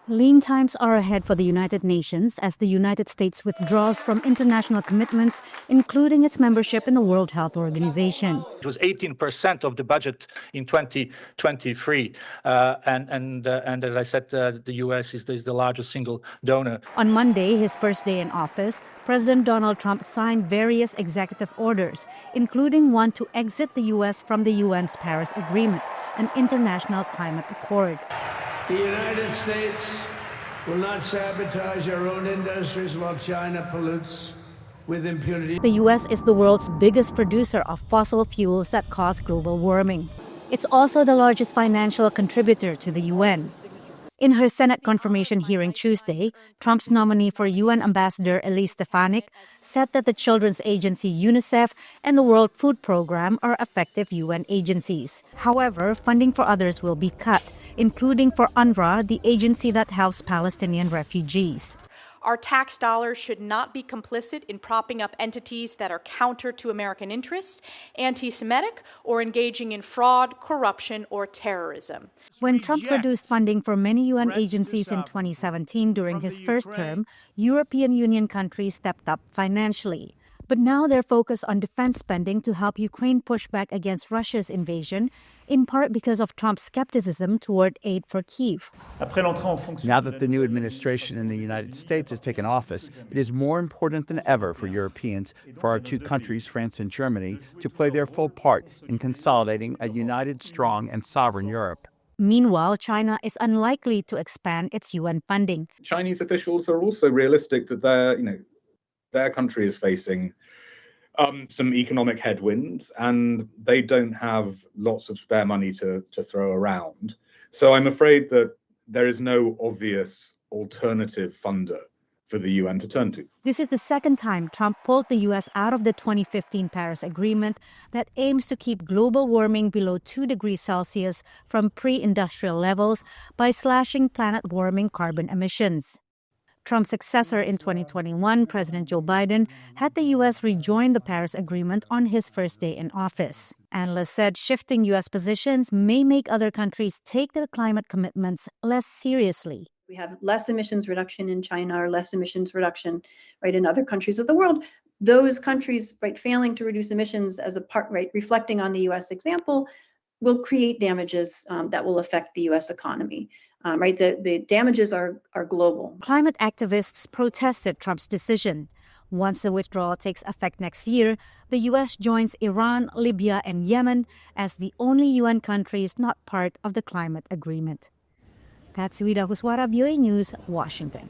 Lean times are ahead for the United Nations as the United States withdraws from international commitments, including its membership in the World Health Organization. It was 18% of the budget in 2023. And as I said, the U.S. is the largest single donor. On Monday, his first day in office, President Donald Trump signed various executive orders, including one to exit the U.S. from the UN's Paris Agreement, an international climate accord. The United States will not sabotage our own industries while China pollutes with impunity. The U.S. is the world's biggest producer of fossil fuels that cause global warming. It's also the largest financial contributor to the UN. In her Senate confirmation hearing Tuesday, Trump's nominee for UN Ambassador Elise Stefanik said that the children's agency UNICEF and the World Food Program are effective UN agencies. However, funding for others will be cut, including for UNRWA, the agency that helps Palestinian refugees. Our tax dollars should not be complicit in propping up entities that are counter to American interests, anti-Semitic, or engaging in fraud, corruption, or terrorism. When Trump reduced funding for many UN agencies in 2017 during his first term, European Union countries stepped up financially. But now they're focused on defense spending to help Ukraine push back against Russia's invasion, in part because of Trump's skepticism toward aid for Kyiv. Now that the new administration in the United States has taken office, it is more important than ever for Europeans, for our two countries, France and Germany, to play their full part in consolidating a united, strong, and sovereign Europe. Meanwhile, China is unlikely to expand its UN funding. Chinese officials are also realistic that their country is facing some economic headwinds, and they don't have lots of spare money to throw around. So I'm afraid that there is no obvious alternative funder for the UN to turn to. This is the second time Trump pulled the U.S. out of the 2015 Paris Agreement that aims to keep global warming below 2 degrees Celsius from pre-industrial levels by slashing planet-warming carbon emissions. Trump's successor in 2021, President Joe Biden, had the U.S. rejoin the Paris Agreement on his first day in office. Analysts said shifting U.S. positions may make other countries take their climate commitments less seriously. We have less emissions reduction in China or less emissions reduction, in other countries of the world. Those countries, failing to reduce emissions as a part, reflecting on the U.S. example, will create damages that will affect the U.S. economy. The damages are global. Climate activists protested Trump's decision. Once the withdrawal takes effect next year, the U.S. joins Iran, Libya, and Yemen as the only UN countries not part of the climate agreement. Patsy, Widakuswara, VOA News, Washington.